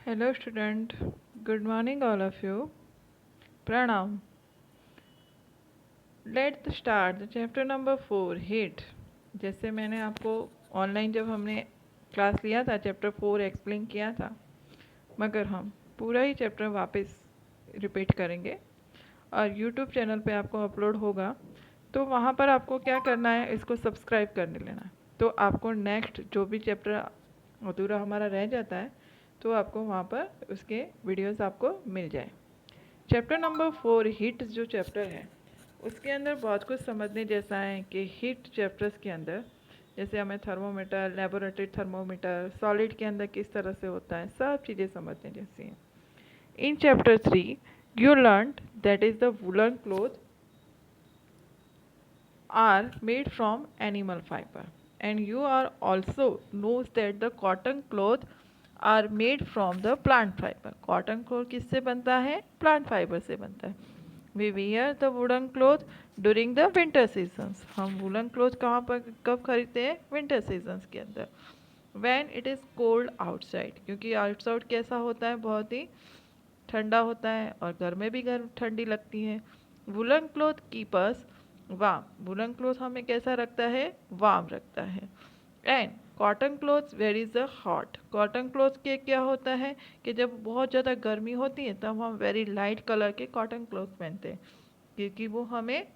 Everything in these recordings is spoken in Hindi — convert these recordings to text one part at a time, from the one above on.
Hello student, good morning all of you. Pranam. Let's start the chapter number 4 heat. जैसे मैंने आपको ऑनलाइन जब हमने क्लास लिया था चैप्टर 4 एक्सप्लेन किया था, मगर हम पूरा ही चैप्टर वापस रिपीट करेंगे और यूट्यूब चैनल पे आपको अपलोड होगा, तो वहाँ पर आपको क्या करना है, इसको सब्सक्राइब करने लेना है। तो आपको नेक्स्ट जो भी चैप्टर अधूरा हमारा रह जाता है तो आपको वहाँ पर उसके वीडियोस आपको मिल जाए। चैप्टर नंबर 4 हीट जो चैप्टर है उसके अंदर बहुत कुछ समझने जैसा है कि हीट चैप्टर्स के अंदर जैसे हमें थर्मोमीटर, लेबोरेटरी थर्मोमीटर, सॉलिड के अंदर किस तरह से होता है, सब चीज़ें समझने जैसी हैं। In chapter 3 you learned that is the woolen cloth are made from animal fiber, and you are also knows that the cotton cloth are made from the plant fiber. Cotton cloth किससे बनता है? Plant fiber से बनता है। We wear the woolen cloth during the winter seasons. हम woolen cloth कहाँ पर कब खरीदते हैं? Winter seasons के अंदर। When it is cold outside, क्योंकि outside कैसा होता है? बहुत ही ठंडा होता है और घर में भी गर्म ठंडी लगती है। Woollen cloth keepers warm, woollen cloth हमें कैसा रखता है? वार्म रखता है। And cotton clothes wear is a hot, cotton cloth के क्या होता है कि जब बहुत ज़्यादा गर्मी होती है तब हम वेरी लाइट कलर के कॉटन क्लोथ पहनते हैं क्योंकि वो हमें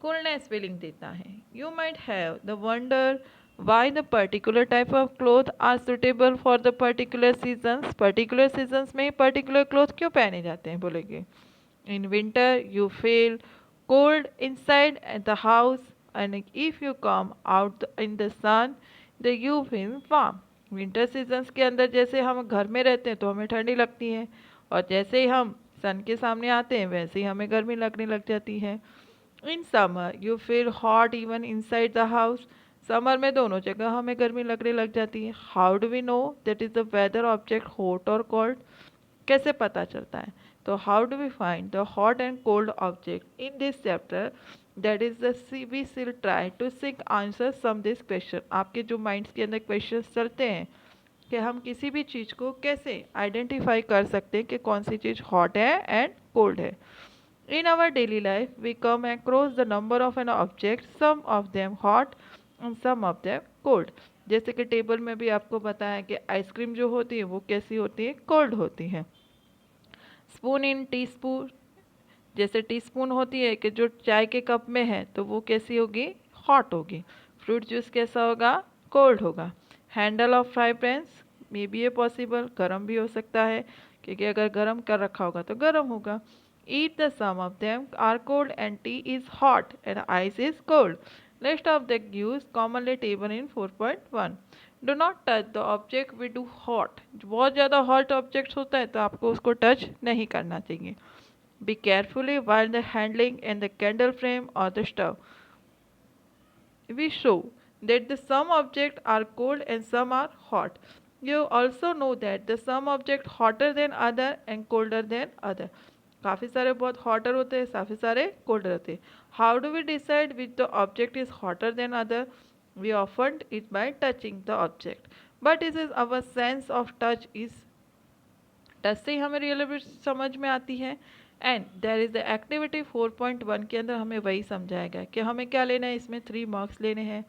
coolness feeling देता है। You might have the wonder why the particular type of cloth are suitable for the particular seasons. Particular seasons में particular cloth क्यों पहने जाते हैं बोलेंगे? In winter you feel cold inside at the house, and if you come out in the sun then you feel warm. Winter seasons के अंदर जैसे हम घर में रहते हैं तो हमें ठंडी लगती है और जैसे ही हम सन के सामने आते हैं वैसे ही हमें गर्मी लगने लग जाती है। In summer you feel hot even inside the house, summer में दोनों जगह हमें गर्मी लगने लग जाती है। How do we know that is the whether object hot और कोल्ड, कैसे पता चलता है? तो how do we find the hot and cold object in this chapter, that is the we will try to seek answer some this question. आपके जो माइंड्स के अंदर क्वेश्चन चलते हैं कि हम किसी भी चीज़ को कैसे आइडेंटिफाई कर सकते हैं कि कौन सी चीज़ हॉट है एंड कोल्ड है। In our daily life, we come across the number of an object, some of them hot and some of them cold. जैसे कि टेबल में भी आपको बताया कि आइसक्रीम जो होती है वो कैसी होती है? कोल्ड होती है। स्पून इन टी स्पून, जैसे टी स्पून होती है कि जो चाय के कप में है तो वो कैसी होगी? हॉट होगी। फ्रूट जूस कैसा होगा? कोल्ड होगा। Handle of fry pans may be a possible, गर्म भी हो सकता है क्योंकि अगर गर्म कर रखा होगा तो गर्म होगा। Eat the some of them are cold and tea is hot and ice is cold. List of the use commonly table in 4.1। Do not touch the object with do hot, बहुत ज़्यादा हॉट ऑब्जेक्ट होता है तो आपको उसको टच नहीं करना चाहिए। Be carefully while the handling in the candle flame or the stove. We show that the some objects are cold and some are hot. You also know that the some object hotter than other and colder than other. काफ़ी सारे बहुत hotter होते हैं, काफ़ी सारे colder होते हैं। How do we decide which the object is hotter than other? We often it by touching the object. But it is our sense of touch is touch से ही हमें रियलिटी समझ में आती है। And there is the activity 4.1 के अंदर हमें वही समझाया गया कि हमें क्या लेना है, इसमें 3 मार्क्स लेने हैं।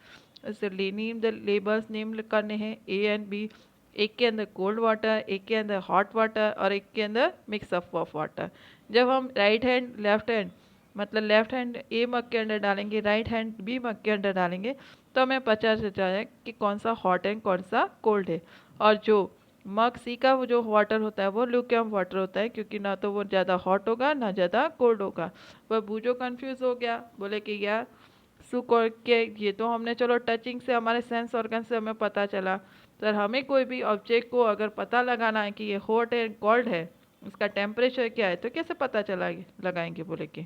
इससे नेम द लेबल्स नेम करने हैं ए एंड बी, एक के अंदर कोल्ड वाटर, एक के अंदर हॉट वाटर और एक के अंदर मिक्स अप ऑफ वाटर। जब हम राइट हैंड लेफ्ट हैंड मतलब लेफ्ट हैंड ए मग के अंदर डालेंगे, राइट हैंड बी मग के अंदर डालेंगे तो हमें पता चल जाए कि कौन सा हॉट है कौन सा कोल्ड है। और जो मग सी का वो जो वाटर होता है वो ल्यूकेम वाटर होता है क्योंकि ना तो वो ज़्यादा हॉट होगा ना ज़्यादा कोल्ड होगा। वह बूझो कंफ्यूज हो गया, बोले कि यार सुख और के ये तो हमने चलो टचिंग से हमारे सेंस ऑर्गन से हमें पता चला, तो हमें कोई भी ऑब्जेक्ट को अगर पता लगाना है कि ये हॉट है कोल्ड है, उसका टेम्परेचर क्या है, तो कैसे पता चला लगाएंगे? बोले कि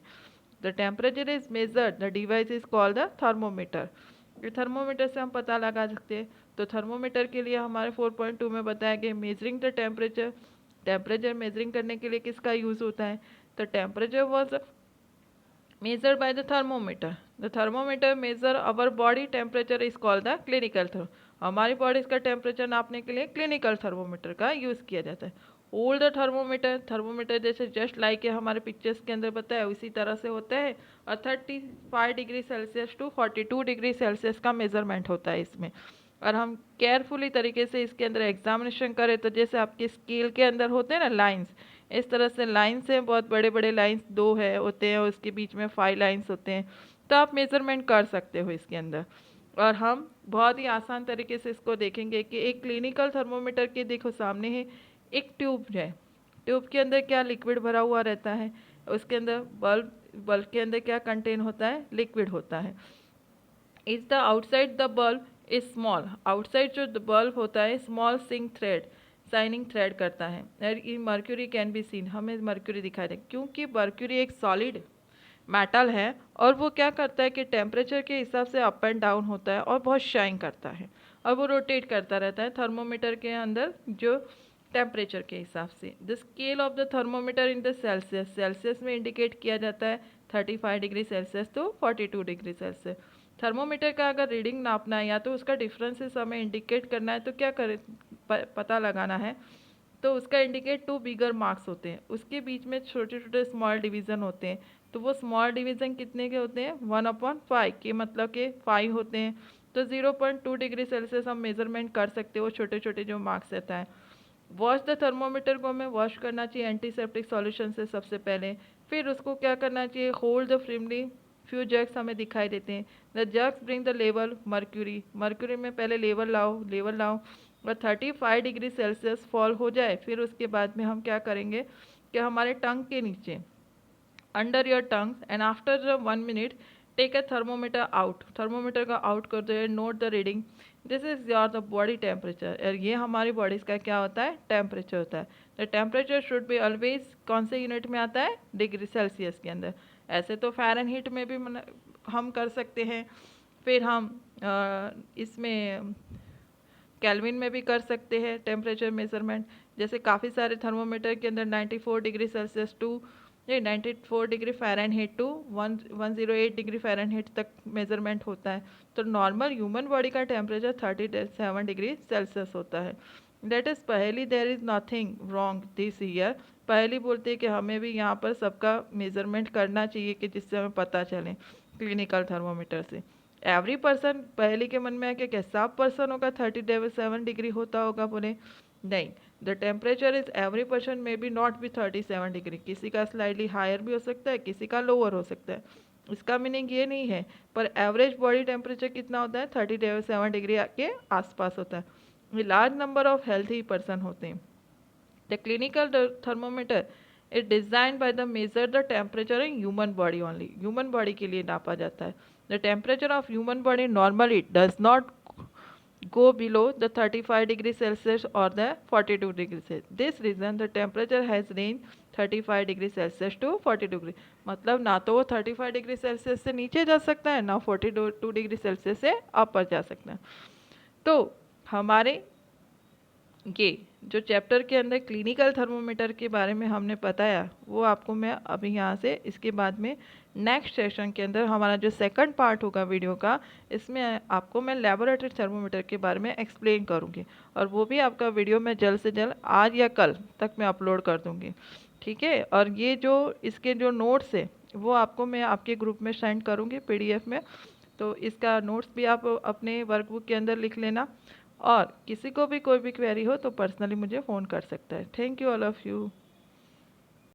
the temperature is measured, the device is called the thermometer. ये थर्मोमीटर से हम पता लगा सकते हैं। तो थर्मोमीटर के लिए हमारे 4.2 में बताया गया measuring the temperature, temperature measuring करने के लिए किसका यूज़ होता है? तो temperature was measured by the thermometer. The thermometer measure our body temperature is called the clinical thermometer. हमारी बॉडी का टेम्परेचर नापने के लिए क्लिनिकल थर्मोमीटर का यूज़ किया जाता है। होल्ड द थर्मोमीटर, थर्मोमीटर जैसे जस्ट लाइक हमारे पिक्चर्स के अंदर बताया उसी तरह से होता है, और 35 degree Celsius to 42 degree Celsius का मेजरमेंट होता है इसमें। और हम केयरफुली तरीके से इसके अंदर एग्जामिनेशन करें तो जैसे आपके स्केल के अंदर होते हैं ना लाइंस, इस तरह से लाइंस हैं, बहुत बड़े बड़े लाइंस दो है होते हैं और उसके बीच में 5 लाइंस होते हैं, तो आप मेजरमेंट कर सकते हो इसके अंदर। और हम बहुत ही आसान तरीके से इसको देखेंगे कि एक क्लिनिकल थर्मोमीटर के देखो सामने है एक ट्यूब है, ट्यूब के अंदर क्या लिक्विड भरा हुआ रहता है, उसके अंदर बल्ब, बल्ब के अंदर क्या कंटेन होता है, लिक्विड होता है। Is the outside the bulb is small, outside जो बल्ब होता है small sink thread, shining thread करता है। और मर्क्यूरी कैन बी सीन, हमें मर्क्यूरी दिखाई दे क्योंकि मर्क्यूरी एक सॉलिड मेटल है और वो क्या करता है कि टेम्परेचर के हिसाब से अप एंड डाउन होता है और बहुत शाइन करता है और वो रोटेट करता रहता है थर्मोमीटर के अंदर जो टेम्परेचर के हिसाब से। The scale of the thermometer in the Celsius, Celsius में इंडिकेट किया जाता है 35 डिग्री सेल्सियस तो 42 डिग्री सेल्सियस। थर्मोमीटर का अगर रीडिंग नापना है या तो उसका डिफरेंसेस हमें इंडिकेट करना है तो क्या करें, पता लगाना है, तो उसका इंडिकेट 2 बिगर मार्क्स होते हैं, उसके बीच में छोटे छोटे स्मॉल डिवीज़न होते हैं, तो वो स्मॉल डिवीज़न कितने के होते हैं 1/5 के, मतलब के 5 होते हैं। तो 0.2 डिग्री सेल्सियस हम मेजरमेंट कर सकते हो, छोटे छोटे जो मार्क्स रहता है। वॉश द थर्मोमीटर को हमें वॉश करना चाहिए एंटीसेप्टिक सॉल्यूशन से सबसे पहले, फिर उसको क्या करना चाहिए, होल्ड द फ्रीमली, फ्यू जग्स हमें दिखाई देते हैं, the jugs bring the level mercury, mercury में पहले लेवल लाओ, लेवल लाओ और 35 डिग्री सेल्सियस फॉल हो जाए, फिर उसके बाद में हम क्या करेंगे कि हमारे टंग के नीचे under your tongue and after 1 minute take a thermometer out, thermometer का आउट कर दो and note the reading, this is your the body temperature. और ये हमारी बॉडी का क्या होता है, टेम्परेचर होता है। The temperature should be always कौन से यूनिट में आता है, डिग्री सेल्सियस के अंदर। ऐसे तो फ़ारेनहीट में भी हम कर सकते हैं, फिर हम इसमें केल्विन में भी कर सकते हैं टेम्परेचर मेजरमेंट। जैसे काफ़ी सारे थर्मोमीटर के अंदर 94 degree Celsius to 94 degree Fahrenheit to 108 degree Fahrenheit तक मेजरमेंट होता है। तो नॉर्मल ह्यूमन बॉडी का टेम्परेचर 37 डिग्री सेल्सियस होता है। दैट इज़ पहली there is nothing wrong this year, पहली बोलते हैं कि हमें भी यहाँ पर सबका मेजरमेंट करना चाहिए कि जिससे हमें पता चले क्लिनिकल थर्मोमीटर से। एवरी पर्सन, पहले के मन में है कि क्या सब पर्सन होगा 37 डिग्री होता होगा, बोले नहीं, the temperature is every person में बी नॉट बी 37 डिग्री, किसी का स्लाइडली हायर भी हो सकता है, किसी का लोअर हो सकता है, इसका मीनिंग ये नहीं है, पर एवरेज बॉडी टेम्परेचर कितना होता है 37 डिग्री के आसपास होता है। ये large number of healthy person होते हैं। The clinical thermometer is design by the measure the temperature in human body only, human body के लिए नापा जाता है। The temperature of human body normally does not go below the 35 degree Celsius or the 42 degree Celsius. This reason the temperature has range 35 degree Celsius to 42 degree, मतलब ना तो वो 35 डिग्री सेल्सियस से नीचे जा सकता है ना 42 डिग्री सेल्सियस से ऊपर जा सकता है। तो हमारे ये जो चैप्टर के अंदर क्लिनिकल थर्मोमीटर के बारे में हमने बताया वो आपको मैं अभी यहाँ से इसके बाद में नेक्स्ट सेशन के अंदर हमारा जो सेकंड पार्ट होगा वीडियो का, इसमें आपको मैं लेबोरेटरी थर्मोमीटर के बारे में एक्सप्लेन करूँगी और वो भी आपका वीडियो मैं जल्द से जल्द आज या कल तक मैं अपलोड कर दूँगी, ठीक है। और ये जो इसके जो नोट्स है वो आपको मैं आपके ग्रुप में सेंड करूँगी PDF में, तो इसका नोट्स भी आप अपने वर्कबुक के अंदर लिख लेना और किसी को भी कोई भी क्वेरी हो तो पर्सनली मुझे फ़ोन कर सकता है। Thank you all of you.